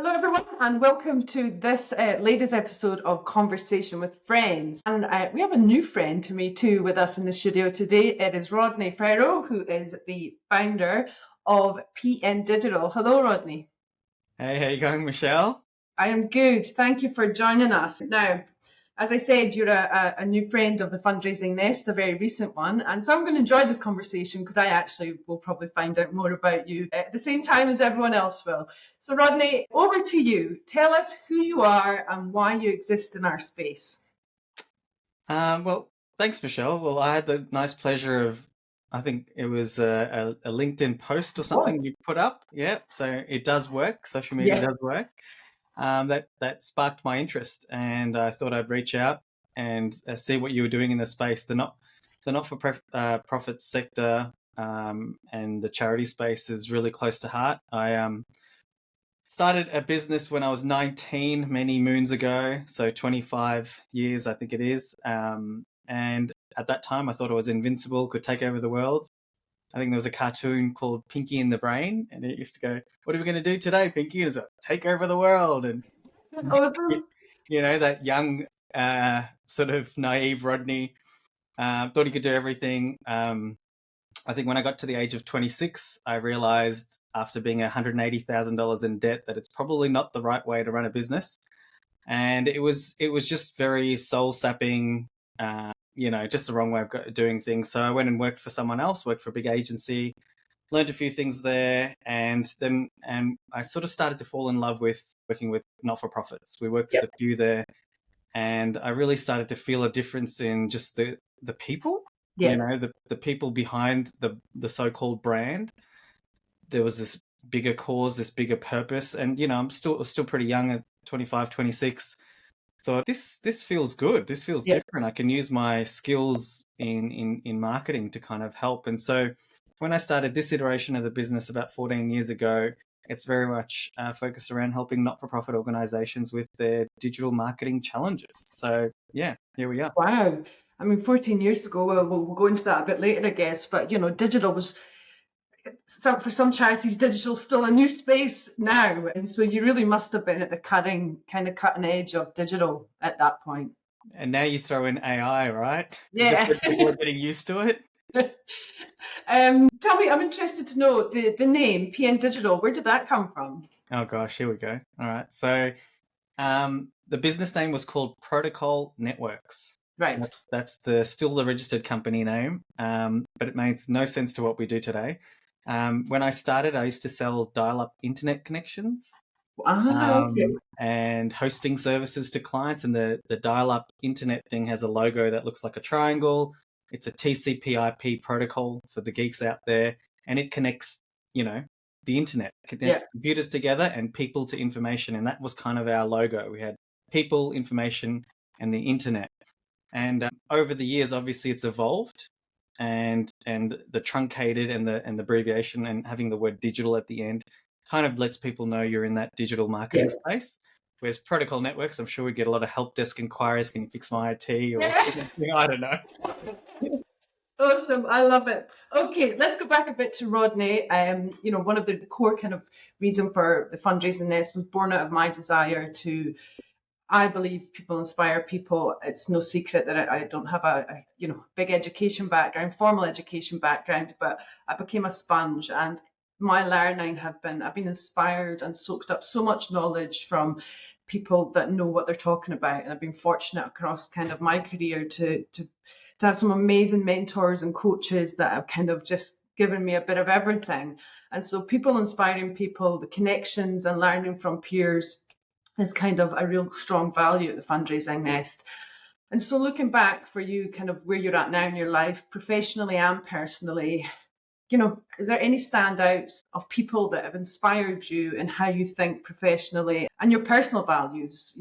Hello, everyone, and welcome to this latest episode of Conversation with Friends. And we have a new friend to me too with us in the studio today. It is Rodney Ferro, who is the founder of PN Digital. Hello, Rodney. Hey, how you going, Michelle? I am good. Thank you for joining us. Now, as I said, you're a new friend of the Fundraising Nest, a very recent one. And so I'm going to enjoy this conversation because I actually will probably find out more about you at the same time as everyone else will. So, Rodney, over to you. Tell us who you are and why you exist in our space. Well, thanks, Michelle. Well, I had the nice pleasure of, I think it was a LinkedIn post or something you put up. Yeah, so it does work. Social media does work. That sparked my interest, and I thought I'd reach out and see what you were doing in the space. The not-for-profit sector and the charity space is really close to heart. I started a business when I was 19, many moons ago, so 25 years, I think it is. And at that time, I thought I was invincible, could take over the world. I think there was a cartoon called Pinky and the Brain, and it used to go, "What are we going to do today, Pinky?" And it was like, "Take over the world." And Awesome. that young, sort of naive Rodney thought he could do everything. I think when I got to the age of 26, I realized after being $180,000 in debt that it's probably not the right way to run a business. And it was just very soul sapping, just the wrong way of doing things. So I went and worked for someone else, worked for a big agency, learned a few things there, and I sort of started to fall in love with working with not-for-profits. We worked with a few there, and I really started to feel a difference in just the people. The people behind the so-called brand. There was this bigger cause, this bigger purpose, and I'm still pretty young at 25, 26. Thought this feels good. This feels different. I can use my skills in marketing to kind of help. And so when I started this iteration of the business about 14 years ago, it's very much focused around helping not-for-profit organizations with their digital marketing challenges. So yeah, here we are. Wow. I mean, 14 years ago, we'll go into that a bit later, I guess, but digital was, for some charities, digital still a new space now. And so you really must have been at the cutting edge of digital at that point. And now you throw in AI, right? Yeah. People are getting used to it. Tell me, I'm interested to know the name PN Digital. Where did that come from? Oh gosh, here we go. All right. So the business name was called Protocol Networks. Right. That's still the registered company name, but it makes no sense to what we do today. When I started, I used to sell dial-up internet connections and hosting services to clients. And the dial-up internet thing has a logo that looks like a triangle. It's a TCP/IP protocol for the geeks out there, and it connects, the internet, connects computers together and people to information. And that was kind of our logo. We had people, information, and the internet. And over the years, obviously, it's evolved, and the truncated and the abbreviation and having the word digital at the end kind of lets people know you're in that digital marketing space. Whereas Protocol Networks, I'm sure we'd get a lot of help desk inquiries. Can you fix my IT? Or I don't know. Awesome. I love it. Okay, let's go back a bit to Rodney. One of the core kind of reason for the Fundraising Nest was born out of my desire to, I believe, people inspire people. It's no secret that I don't have a big education background, formal education background, but I became a sponge, and my learning I've been inspired and soaked up so much knowledge from people that know what they're talking about. And I've been fortunate across kind of my career to have some amazing mentors and coaches that have kind of just given me a bit of everything. And so people inspiring people, the connections and learning from peers is kind of a real strong value at the Fundraising Nest. And so looking back for you, kind of where you're at now in your life, professionally and personally, is there any standouts of people that have inspired you in how you think professionally and your personal values,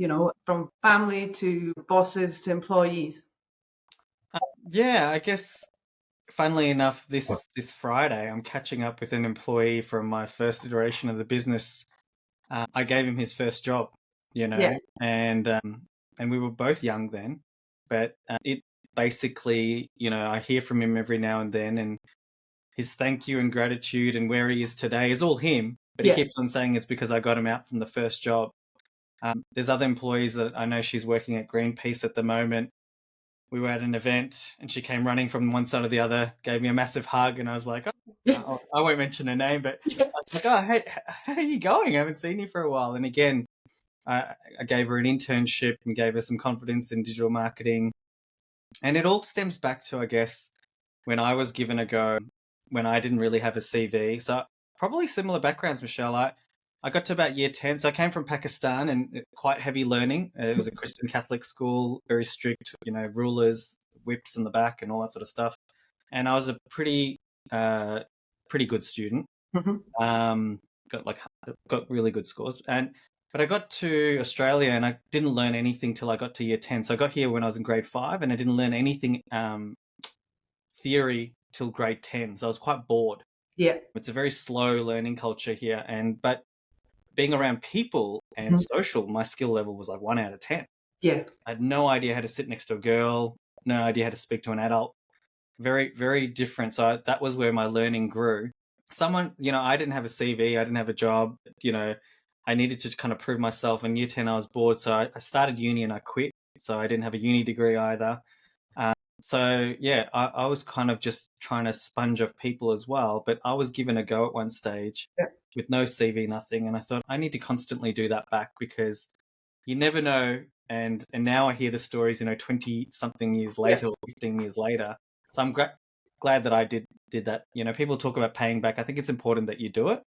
from family to bosses to employees? Yeah, I guess funnily enough, this Friday, I'm catching up with an employee from my first iteration of the business. I gave him his first job, and we were both young then, but it basically, I hear from him every now and then, and his thank you and gratitude and where he is today is all him. but he keeps on saying it's because I got him out from the first job. There's other employees that I know, she's working at Greenpeace at the moment. We were at an event and she came running from one side or the other, gave me a massive hug, and I was like, oh, I won't mention her name, but I was like, oh, hey, how are you going? I haven't seen you for a while. And again, I gave her an internship and gave her some confidence in digital marketing. And it all stems back to, I guess, when I was given a go, when I didn't really have a CV. So probably similar backgrounds, Michelle. I got to about year 10. So I came from Pakistan, and quite heavy learning. It was a Christian Catholic school, very strict, rulers, whips in the back and all that sort of stuff. And I was a pretty good student. Mm-hmm. Got really good scores. But I got to Australia and I didn't learn anything till I got to year 10. So I got here when I was in grade 5 and I didn't learn anything theory till grade 10. So I was quite bored. Yeah. It's a very slow learning culture here. But being around people and social, my skill level was like 1 out of 10. Yeah. I had no idea how to sit next to a girl, no idea how to speak to an adult. Very, very different. So that was where my learning grew. I didn't have a CV, I didn't have a job, I needed to kind of prove myself. In year 10, I was bored. So I started uni and I quit. So I didn't have a uni degree either. I was kind of just trying to sponge off people as well. But I was given a go at one stage with no CV, nothing. And I thought, I need to constantly do that back, because you never know. And now I hear the stories, 20-something years later or 15 years later. So I'm glad that I did that. People talk about paying back. I think it's important that you do it.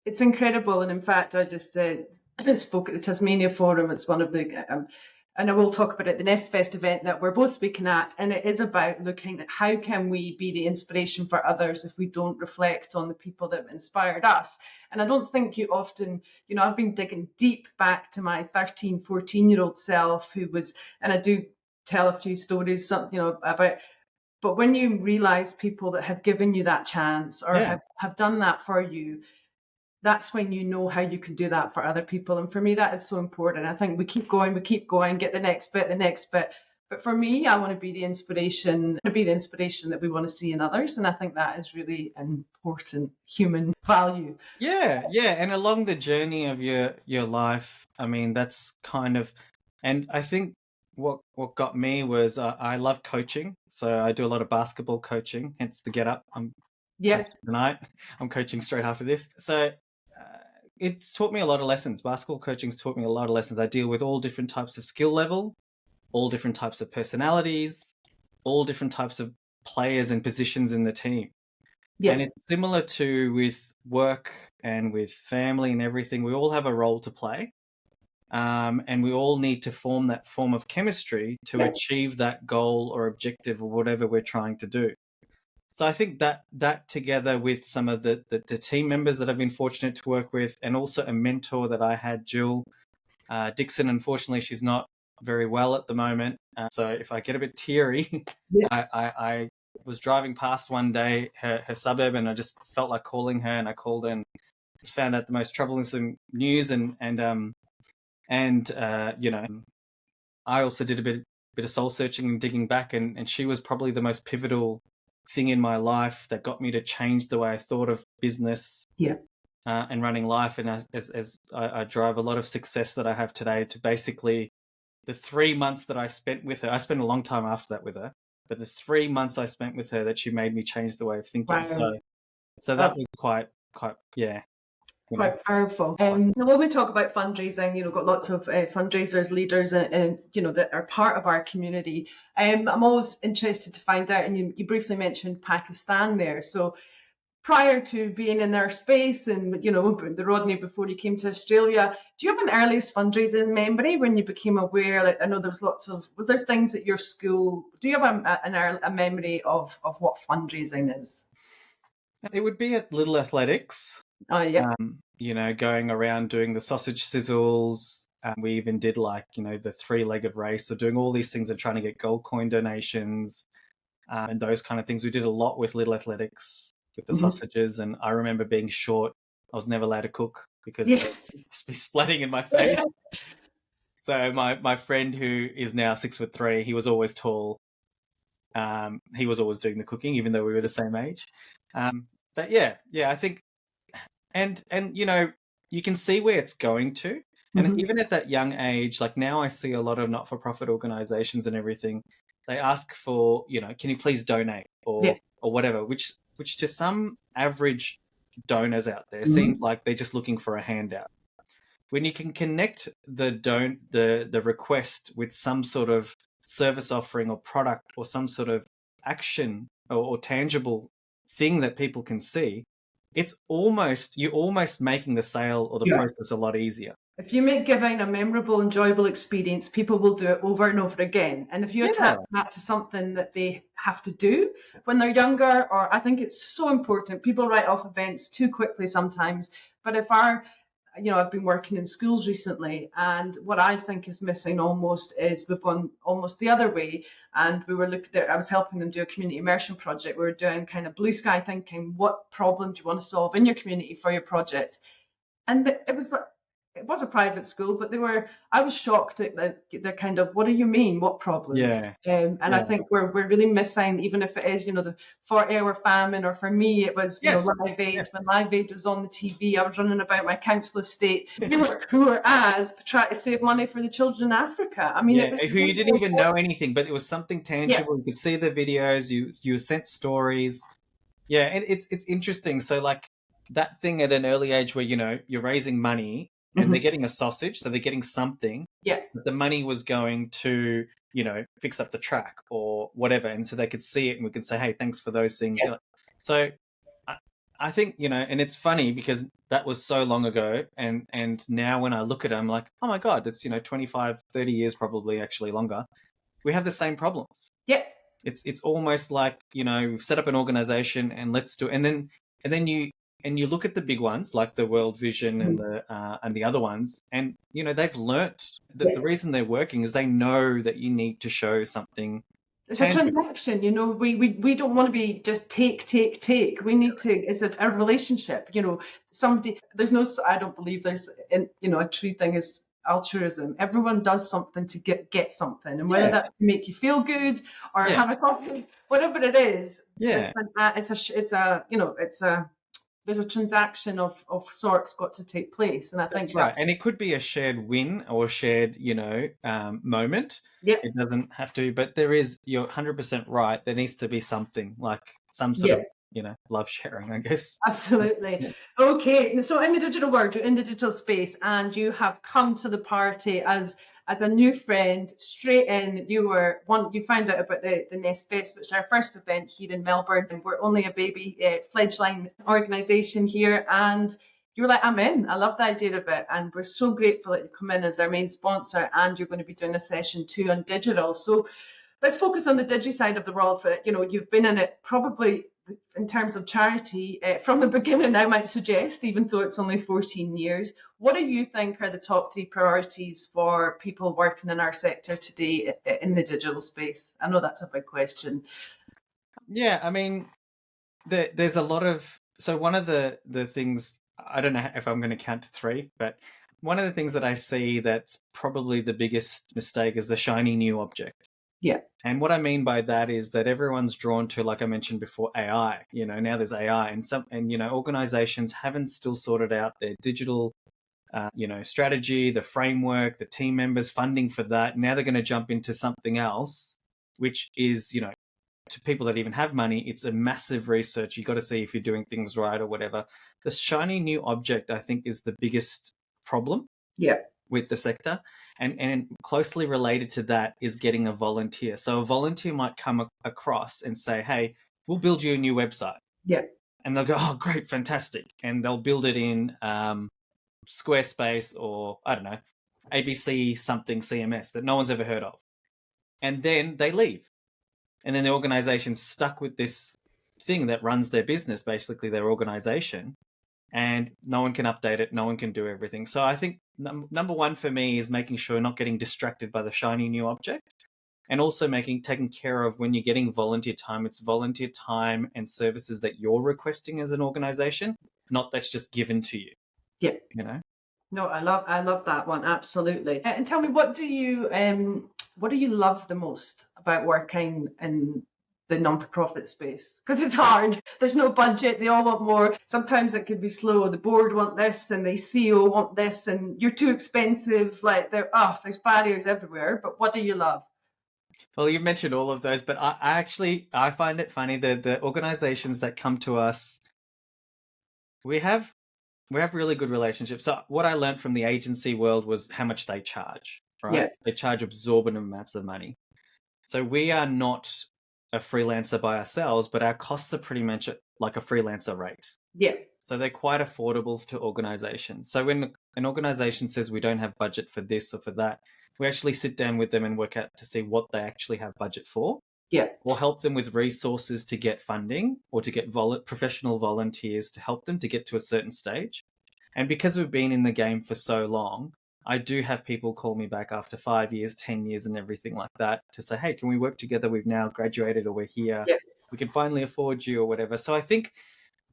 It's incredible. And in fact, I just spoke at the Tasmania Forum. It's one of the, and I will talk about it, the Nest Fest event that we're both speaking at. And it is about looking at how can we be the inspiration for others if we don't reflect on the people that inspired us. And I don't think you often, I've been digging deep back to my 13, 14-year-old self who was, and I do tell a few stories, about, but when you realize people that have given you that chance or have done that for you, that's when you know how you can do that for other people. And for me, that is so important. I think we keep going, get the next bit. But for me, I want to be the inspiration that we want to see in others. And I think that is really an important human value. Yeah. And along the journey of your life, I mean, that's kind of, and I think what got me was I love coaching. So I do a lot of basketball coaching, hence the get up. I'm coaching tonight. I'm coaching straight after this. So it's taught me a lot of lessons. Basketball coaching's taught me a lot of lessons. I deal with all different types of skill level, all different types of personalities, all different types of players and positions in the team. Yeah. And it's similar to with work and with family and everything. We all have a role to play. And we all need to form that form of chemistry to achieve that goal or objective or whatever we're trying to do. So I think that together with some of the team members that I've been fortunate to work with, and also a mentor that I had, Jill Dixon. Unfortunately, she's not very well at the moment. So if I get a bit teary, I was driving past one day her suburb, and I just felt like calling her, and I called her and found out the most troublesome news. I also did a bit of soul searching and digging back, and she was probably the most pivotal thing in my life that got me to change the way I thought of business and running life. And as I drive a lot of success that I have today to basically the 3 months that I spent with her. I spent a long time after that with her, but the 3 months I spent with her, that she made me change the way of thinking. Wow. So that was quite powerful. When we talk about fundraising, got lots of fundraisers, leaders, and that are part of our community. I'm always interested to find out, and you briefly mentioned Pakistan there. So prior to being in their space, and the Rodney before you came to Australia, do you have an earliest fundraising memory when you became aware? Like, I know there was there things at your school? Do you have a memory of what fundraising is? It would be at Little Athletics. Oh, yeah. Going around doing the sausage sizzles. We even did the 3-legged race, so doing all these things and trying to get gold coin donations and those kind of things. We did a lot with Little Athletics with the sausages, and I remember being short. I was never allowed to cook because it would just be splatting in my face. So my friend, who is now 6'3", he was always tall. He was always doing the cooking, even though we were the same age. But I think and you know, you can see where it's going to. And Hmm. even at that young age, like now I see a lot of not-for-profit organizations and everything, they ask for, you know, can you please donate Yeah. or whatever, which to some average donors out there seems Hmm. like they're just looking for a handout. When you can connect the request with some sort of service offering or product or some sort of action or tangible thing that people can see, you're almost making the sale or the Yeah. process a lot easier. If you make giving a memorable, enjoyable experience, people will do it over and over again. And if you attach Yeah, that to something that they have to do when they're younger, or I think it's so important. People write off events too quickly sometimes. But if our, I've been working in schools recently, and what I think is missing almost is we've gone almost the other way. And we were looking there, I was helping them do a community immersion project. We were doing kind of blue sky thinking, what problem do you want to solve in your community for your project? And it was like, it was a private school, but I was shocked at the kind of, what do you mean? What problems? yeah, And I yeah. think we're really missing, even if it is, the 40-hour famine, or for me, it was, Yes, Live Aid. yes. When Live Aid was on the TV, I was running about my council estate, who were as trying to save money for the children in Africa. I mean, it Yeah, was who you really didn't even know important. anything, but it was something Yeah. tangible. You could see the videos, you were sent stories. Yeah, and it's interesting. So like that thing at an early age where, you know, you're raising money and they're Hmm. getting a sausage, so they're getting something, Yeah. but the money was going to, you know, fix up the track or whatever. And so they could see it and we could say, hey, thanks for those things. Yeah. You know, so I, I think, you know, and it's funny because that was so long ago. And now when I look at it, I'm like, oh my God, that's, you know, 25, 30 years, probably actually longer. We have the same problems. Yeah. It's almost like, you know, we've set up an organization and let's do, and then you look at the big ones like the World Vision Mhm. and the other ones, and you know they've learnt that Yeah. the reason they're working is they know that you need to show something It's a tangible. transaction, we don't want to be just take, take, take. We need to, it's a relationship, somebody, there's no, I don't believe there's, a true thing is altruism. Everyone does something to get something. And whether Yeah, that's to make you feel good or yeah, have a sausage, whatever it is, yeah. there's a transaction of sorts got to take place. And I That's think right. that's, And it could be a shared win or shared, you know, moment. yeah, It doesn't have to, but there is, you're 100% right. There needs to be something like some sort yeah. of, you know, love sharing, I guess. Absolutely. Yeah. Okay, so in the digital world, you're in the digital space, and you have come to the party as a new friend, straight in. You found out about the Nest Fest, which is our first event here in Melbourne, and we're only a baby fledgling organisation here, and you were like, I'm in. I love the idea of it, and we're so grateful that you've come in as our main sponsor, and you're going to be doing a session too on digital. So let's focus on the digi side of the world. For you've been in it probably in terms of charity from the beginning, I might suggest, even though it's only 14 years. What do you think are the top three priorities for people working in our sector today in the digital space? I know that's a big question. Yeah, I mean, there's a lot of, so one of the things, I don't know if I'm going to count to three, but one of the things that I see that's probably the biggest mistake is the shiny new object. Yeah. And what I mean by that is that everyone's drawn to, like I mentioned before, AI. You know, now there's AI, and you know, organizations haven't still sorted out their digital, you know, strategy, the framework, the team members, funding for that. Now they're going to jump into something else, which is, you know, to people that even have money, it's a massive research. You got to see if you're doing things right or whatever. The shiny new object, I think, is the biggest problem Yeah. with the sector. And closely related to that is getting a volunteer. So a volunteer might come across and say, hey, we'll build you a new website. Yeah. And they'll go, oh, great, fantastic. And they'll build it in Squarespace or, I don't know, ABC something CMS that no one's ever heard of. And then they leave. And then the organization's stuck with this thing that runs their business, basically their organization, and no one can update it, no one can do everything. So I think number one for me is making sure not getting distracted by the shiny new object, and also taking care of when you're getting volunteer time, it's volunteer time and services that you're requesting as an organization, not that's just given to you, Yeah. you know? No, I love that one, absolutely. And tell me, what do you love the most about working in the non-for-profit space because it's hard. There's no budget. They all want more. Sometimes it can be slow. The board want this and the CEO want this, and you're too expensive. Like there's barriers everywhere. But what do you love? Well, you've mentioned all of those, but I find it funny that the organizations that come to us, we have really good relationships. So what I learned from the agency world was how much they charge, right? Yeah. They charge exorbitant amounts of money. So we are not a freelancer by ourselves, but our costs are pretty much like a freelancer rate. Yeah. So they're quite affordable to organizations. So when an organization says we don't have budget for this or for that, we actually sit down with them and work out to see what they actually have budget for. Yeah. Or help them with resources to get funding or to get professional volunteers to help them to get to a certain stage. And because we've been in the game for so long, I do have people call me back after 5 years, 10 years and everything like that to say, hey, can we work together? We've now graduated or we're here. Yeah. We can finally afford you or whatever. So I think,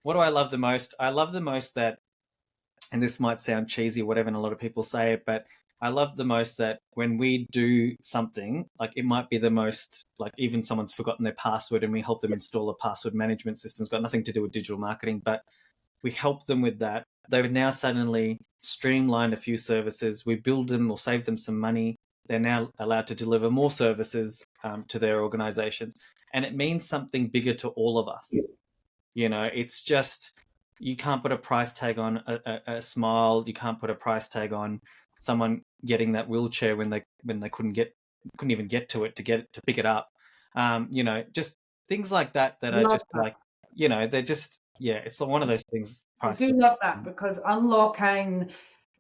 what do I love the most? I love the most that, and this might sound cheesy or whatever, and a lot of people say it, but I love the most that when we do something, like it might be the most, like even someone's forgotten their password and we help them install a password management system. It's got nothing to do with digital marketing, but we help them with that. They've now suddenly streamlined a few services. We build them or save them some money. They're now allowed to deliver more services to their organizations. And it means something bigger to all of us. You know, it's just, you can't put a price tag on a smile. You can't put a price tag on someone getting that wheelchair when they couldn't even get to it to pick it up. You know, just things like that are just that. like, you know, they're just, yeah, it's one of those things. I do love that because unlocking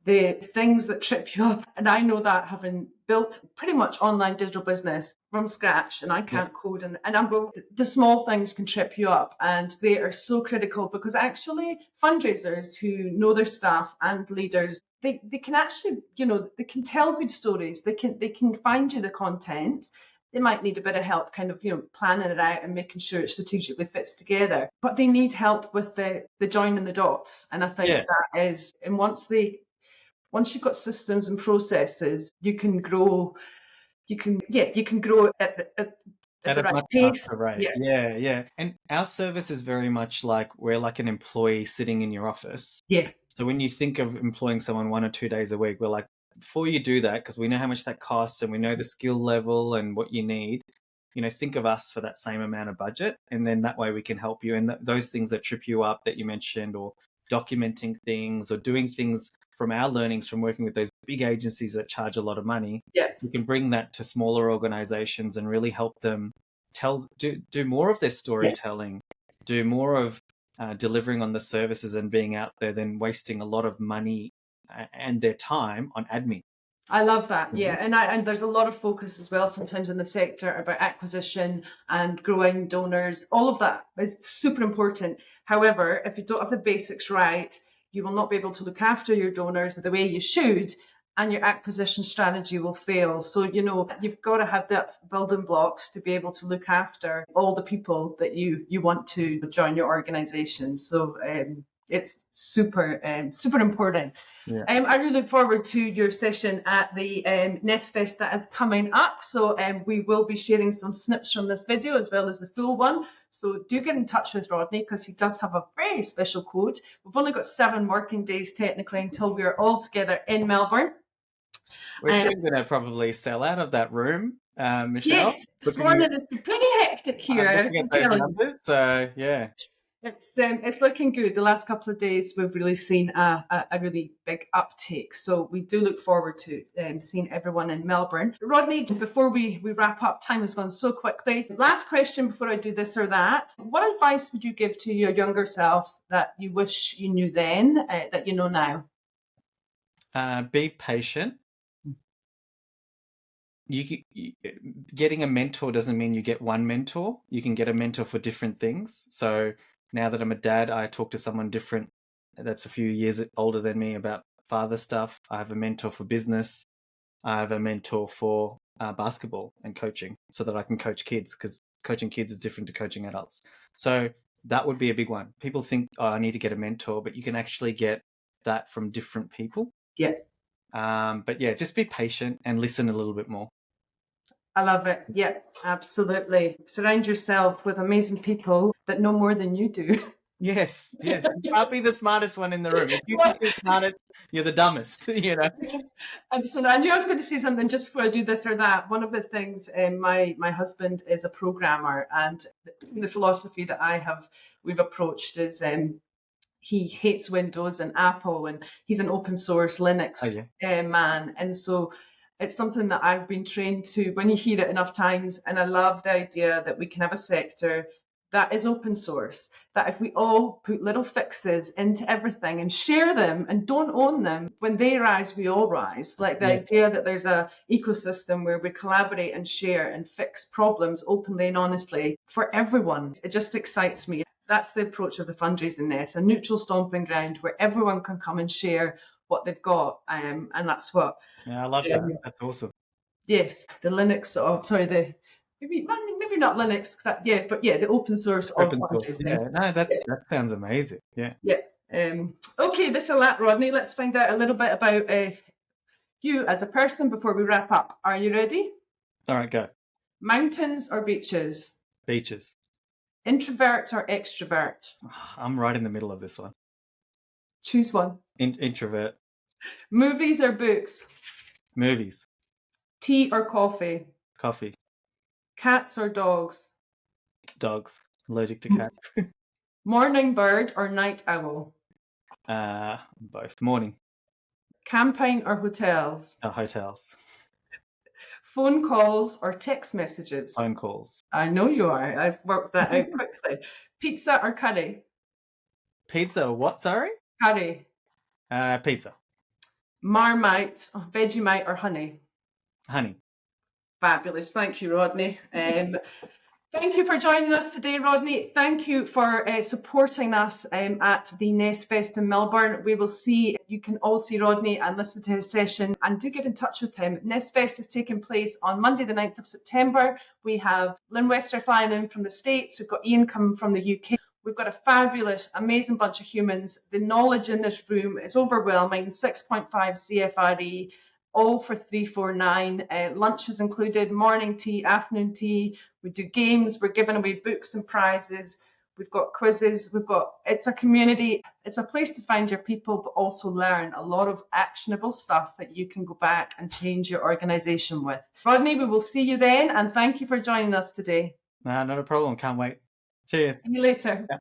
the things that trip you up, and I know that having built pretty much online digital business from scratch, and I can't code, and I'm going, the small things can trip you up, and they are so critical because actually fundraisers who know their staff and leaders, they can actually, you know, they can tell good stories, they can find you the content. They might need a bit of help kind of, you know, planning it out and making sure it strategically fits together. But they need help with the joining the dots. And I think that is, and once you've got systems and processes, you can grow, you can grow at the right much pace. faster rate. Yeah. And our service is very much like, we're like an employee sitting in your office. Yeah. So when you think of employing someone 1 or 2 days a week, we're like, before you do that, because we know how much that costs and we know the skill level and what you need, you know, think of us for that same amount of budget. And then that way we can help you. And those things that trip you up that you mentioned, or documenting things or doing things from our learnings from working with those big agencies that charge a lot of money, we can bring that to smaller organizations and really help them do more of their storytelling, do more of delivering on the services and being out there than wasting a lot of money and their time on admin. I love that. Yeah. And there's a lot of focus as well sometimes in the sector about acquisition and growing donors. All of that is super important. However, if you don't have the basics right, you will not be able to look after your donors the way you should, and your acquisition strategy will fail. So, you know, you've got to have that building blocks to be able to look after all the people that you want to join your organization. So it's super important. Yeah. I really look forward to your session at the Nest Fest that is coming up. So we will be sharing some snips from this video as well as the full one. So do get in touch with Rodney because he does have a very special code. We've only got 7 working days technically until we are all together in Melbourne. We're soon going to probably sell out of that room, Michelle. Yes, this morning it's been pretty hectic here. Looking at those numbers, so yeah. It's looking good. The last couple of days we've really seen a really big uptake. So we do look forward to seeing everyone in Melbourne. Rodney, before we wrap up, time has gone so quickly. Last question before I do this or that. What advice would you give to your younger self that you wish you knew then, that you know now? Be patient. Getting a mentor doesn't mean you get one mentor. You can get a mentor for different things. So now that I'm a dad, I talk to someone different that's a few years older than me about father stuff. I have a mentor for business. I have a mentor for basketball and coaching so that I can coach kids, because coaching kids is different to coaching adults. So that would be a big one. People think, oh, I need to get a mentor, but you can actually get that from different people. Yeah. But yeah, just be patient and listen a little bit more. I love it. Yeah, absolutely. Surround yourself with amazing people that know more than you do. Yes, yes. You can't be the smartest one in the room. If you think you're smartest, you're the dumbest, you know. Absolutely. I knew I was going to say something just before I do this or that. One of the things, my husband is a programmer, and the philosophy that we've approached is he hates Windows and Apple, and he's an open source Oh Linux yeah. man. And so it's something that I've been trained to when you hear it enough times. And I love the idea that we can have a sector that is open source, that if we all put little fixes into everything and share them and don't own them, when they rise, we all rise. Like the Yeah. idea that there's a ecosystem where we collaborate and share and fix problems openly and honestly for everyone. It just excites me. That's the approach of the fundraising nest, a neutral stomping ground where everyone can come and share what they've got. And that's what. Yeah, I love that. That's awesome. Yes, the Linux, maybe not Linux, but yeah, the open source of Open source. fundraising. Yeah, no, that sounds amazing. Yeah. Yeah. Okay, this is that, Rodney. Let's find out a little bit about you as a person before we wrap up. Are you ready? All right, go. Mountains or beaches? Beaches. Introvert or extrovert? I'm right in the middle of this one. Choose one. Introvert. Movies or books? Movies. Tea or coffee? Coffee. Cats or dogs? Dogs. Allergic to cats. Morning bird or night owl? Both. Morning. Camping or hotels? Hotels. Phone calls or text messages? Phone calls. I know you are. I've worked that out quickly. Pizza or curry? Pizza. What? Sorry. Curry. Pizza. Marmite, Vegemite or honey? Honey. Fabulous. Thank you, Rodney. Thank you for joining us today, Rodney. Thank you for supporting us at the Nest Fest in Melbourne. You can all see Rodney and listen to his session, and do get in touch with him. Nest Fest is taking place on Monday the 9th of September. We have Lynn Wester flying in from the States. We've got Ian coming from the UK. We've got a fabulous, amazing bunch of humans. The knowledge in this room is overwhelming. 6.5 CFRE, all for 349. Lunch is included, morning tea, afternoon tea. We do games. We're giving away books and prizes. We've got quizzes. It's a community. It's a place to find your people, but also learn a lot of actionable stuff that you can go back and change your organization with. Rodney, we will see you then, and thank you for joining us today. Nah, not a problem. Can't wait. Cheers. See you later. Yeah.